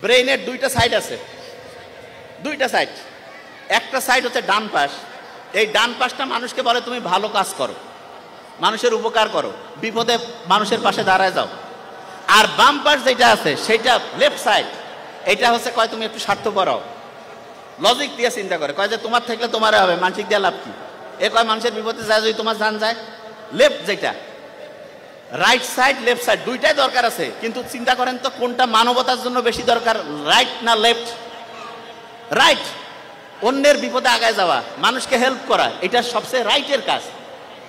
ব্রেইনের দুইটা সাইড আছে, দুইটা সাইড। একটা সাইড হচ্ছে ডান পাশ। এই ডান পাশটা মানুষকে বলে তুমি ভালো কাজ করো, মানুষের উপকার করো, বিপদে মানুষের পাশে দাঁড়ায় যাও। আর বাম পাশ যেটা আছে সেটা লেফট সাইড, এটা হচ্ছে কয় তুমি একটু স্বার্থপর হও। লজিক দিয়ে চিন্তা করে, কয় যে তোমার থাকলে তোমার হবে, মানসিক দিয়ে লাভ কি? এ কয় মানুষের বিপদে যায় যদি তোমার জান যায়। লেফট যেটা, রাইট সাইড লেফট সাইড দুইটাই দরকার আছে, কিন্তু চিন্তা করেন তো কোনটা মানবতার জন্য বেশি দরকার, রাইট না লেফট? রাইট। অন্যের বিপদে আগায় যাওয়া, মানুষকে হেল্প করা, এটা সবচেয়ে রাইটের কাজ।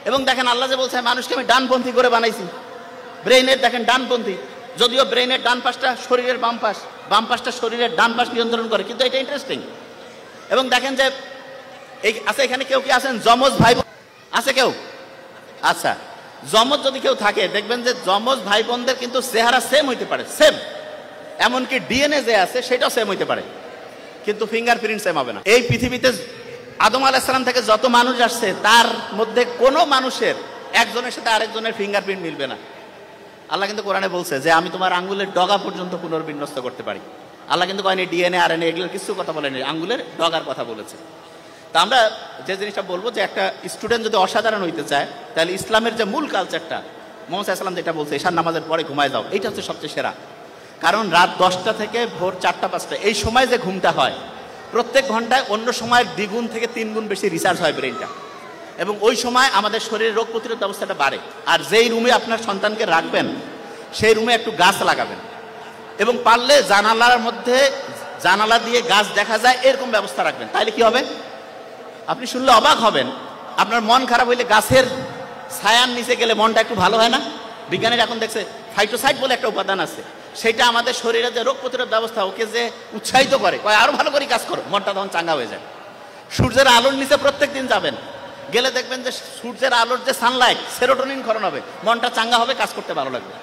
এবং দেখেন আল্লাহ যে বলছে মানুষকে আমি ডানপন্থী করে বানাইছি। ব্রেইনের দেখেন ডানপন্থী, যদিও ব্রেইনের ডান পাশটা শরীরের বাম পাশ, বাম পাশটা শরীরের ডান পাশ নিয়ন্ত্রণ করে, কিন্তু এটা ইন্টারেস্টিং। এবং দেখেন যে এই আছে এখানে কেউ কি আছেন যমজ ভাই আছে কেউ? আচ্ছা, যমজ যদি কেউ থাকে দেখবেন যে যমজ ভাই বোনদের কিন্তু চেহারা সেম হইতে পারে, সেম। এমনকি ডিএনএ যে আছে সেটাও সেম হইতে পারে, কিন্তু ফিঙ্গারপ্রিন্ট সেম হবে না। এই পৃথিবীতে আদম আলাইহিস সালাম থেকে যত মানুষ আসছে তার মধ্যে কোনো মানুষের একজনের সাথে আরেকজনের ফিঙ্গারপ্রিন্ট মিলবে না। আল্লাহ কিন্তু কোরআনে বলছে যে আমি তোমার আঙ্গুলের ডগা পর্যন্ত পুনর্বিন্যস্ত করতে পারি। আল্লাহ কিন্তু কয়নি ডিএনএ আরএনএ এগুলোর কিছু কথা বলেনি, আঙ্গুলের ডগার কথা বলেছে। তা আমরা যে জিনিসটা বলবো যে একটা স্টুডেন্ট যদি অসাধারণ হইতে চায় তাহলে ইসলামের যে মূল কালচারটা মুহাম্মদ সাল্লাল্লাহু আলাইহি ওয়াসাল্লাম যেটা বলছে ঈশার নামাজের পরে ঘুমায় যাও, এইটা হচ্ছে সবচেয়ে সেরা। কারণ রাত 10টা থেকে ভোর 4টা-5টা এই সময় যে ঘুমটা হয়, প্রত্যেক ঘন্টায় অন্য সময়ের 2 গুণ থেকে 3 গুণ বেশি রিচার্জ হয় ব্রেইনটা, এবং ওই সময় আমাদের শরীরের রোগ প্রতিরোধ ব্যবস্থাটা বাড়ে। আর যেই রুমে আপনার সন্তানকে রাখবেন সেই রুমে একটু গাছ লাগাবেন, এবং পারলে জানালার মধ্যে জানালা দিয়ে গাছ দেখা যায় এরকম ব্যবস্থা রাখবেন। তাইলে কি হবে আপনি শুনলে অবাক হবেন, আপনার মন খারাপ হইলে গাছের ছায়ার নিচে গেলে মনটা একটু ভালো হয় না? বিজ্ঞানীরা এখন দেখছে ফাইটোসাইট বলে একটা উপাদান আছে, সেটা আমাদের শরীরে যে রোগ প্রতিরোধ ব্যবস্থা ওকে যে উৎসাহিত করে, কয় আরো ভালো করে কাজ করো, মনটা তখন চাঙ্গা হয়ে যায়। সূর্যের আলোর নিচে প্রত্যেক দিন যাবেন, গেলে দেখবেন যে সূর্যের আলোর যে সানলাইট, সেরোটোনিন ক্ষরণ হবে, মনটা চাঙ্গা হবে, কাজ করতে ভালো লাগবে।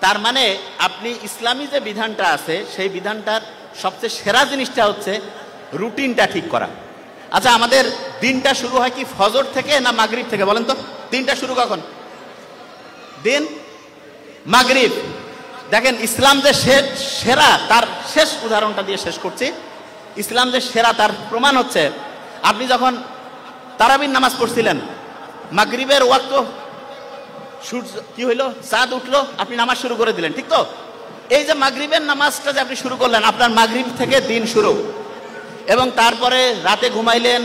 তার মানে আপনি ইসলামী যে বিধানটা আছে সেই বিধানটার সবচেয়ে সেরা জিনিসটা হচ্ছে রুটিনটা ঠিক করা। আচ্ছা, আমাদের দিনটা শুরু হয় কি ফজর থেকে না মাগরিব থেকে বলেন তো? দিনটা শুরু কখন? দিন মাগরিব। দেখেন ইসলাম যে সেরা তার শেষ উদাহরণটা দিয়ে শেষ করছি। ইসলাম যে সেরা তার প্রমাণ হচ্ছে আপনি যখন তারাবির নামাজ পড়ছিলেন, মাগরিবের ওয়াক্ত সূর্য কি হইলো, চাঁদ উঠলো, আপনি নামাজ শুরু করে দিলেন, ঠিক তো? এই যে মাগরিবের নামাজটা যে আপনি শুরু করলেন, আপনার মাগরিব থেকে দিন শুরু, এবং তারপরে রাতে ঘুমাইলেন,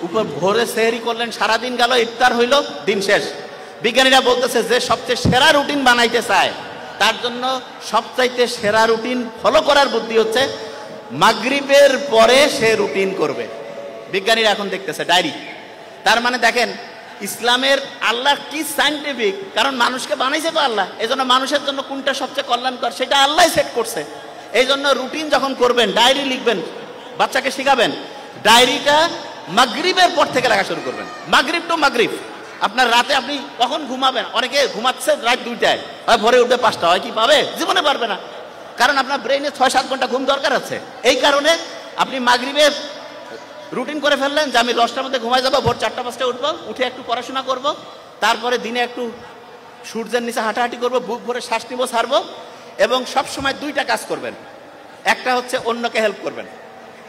উপর ভোরে সেহরি করলেন, সারাদিন গেল, ইফতার হইল, দিন শেষ। বিজ্ঞানীরা বলতেছে যে সবচেয়ে সেরা রুটিন বানাইতে চায় তার জন্য সবচাইতে সেরা রুটিন ফলো করার বুদ্ধি হচ্ছে মাগরিবের পরে সে রুটিন করবে। বিজ্ঞানীরা এখন দেখতেছে ডায়েরি। তার মানে দেখেন ইসলামের আল্লাহ কি সায়েন্টিফিক, কারণ মানুষকে বানাইছে তো আল্লাহ, এই জন্য মানুষের জন্য কোনটা সবচেয়ে কল্যাণকর সেটা আল্লাহ সেট করছে। এই জন্য রুটিন যখন করবেন, ডায়েরি লিখবেন, বাচ্চাকে শিখাবেন, ডায়েরিটা মাগরিবের পর থেকে লেখা শুরু করবেন, মাগরিব টু মাগরিব। আপনার রাতে আপনি কখন ঘুমাবেন, অনেকে ঘুমাচ্ছে রাত 2টায়, হয় ভোরে উঠবে 5টা, হয় কি পাবে? জীবনে পারবে না, কারণ আপনার ব্রেইনে 6-7 ঘন্টা ঘুম দরকার আছে। এই কারণে আপনি মাগরিবের রুটিন করে ফেললেন যে আমি 10টার মধ্যে ঘুমাই যাবো, ভোর 4টা-5টায় উঠবো, উঠে একটু পড়াশোনা করব, তারপরে দিনে একটু সূর্যের নিচে হাঁটাহাঁটি করবো, বুক ভরে শ্বাস নিব, ছাড়বো, এবং সবসময় 2টা কাজ করবেন। একটা হচ্ছে অন্যকে হেল্প করবেন,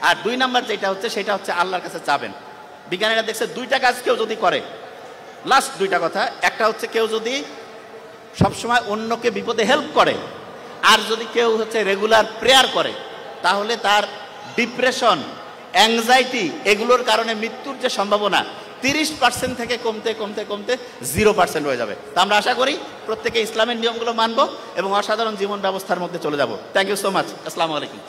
আর 2 নাম্বার যেটা হচ্ছে সেটা হচ্ছে আল্লাহর কাছে চাবেন। বিজ্ঞানীরা দেখছে 2টা কাজ কেউ যদি করে, লাস্ট 2টা কথা, একটা হচ্ছে কেউ যদি সবসময় অন্যকে বিপদে হেল্প করে, আর যদি কেউ হচ্ছে রেগুলার প্রেয়ার করে, তাহলে তার ডিপ্রেশন, অ্যাংজাইটি এগুলোর কারণে মৃত্যুর যে সম্ভাবনা 30% থেকে কমতে কমতে কমতে 0% হয়ে যাবে। তা আমরা আশা করি প্রত্যেকে ইসলামের নিয়মগুলো মানবো এবং অসাধারণ জীবন ব্যবস্থার মধ্যে চলে যাব। Thank you so much. আসসালামু আলাইকুম।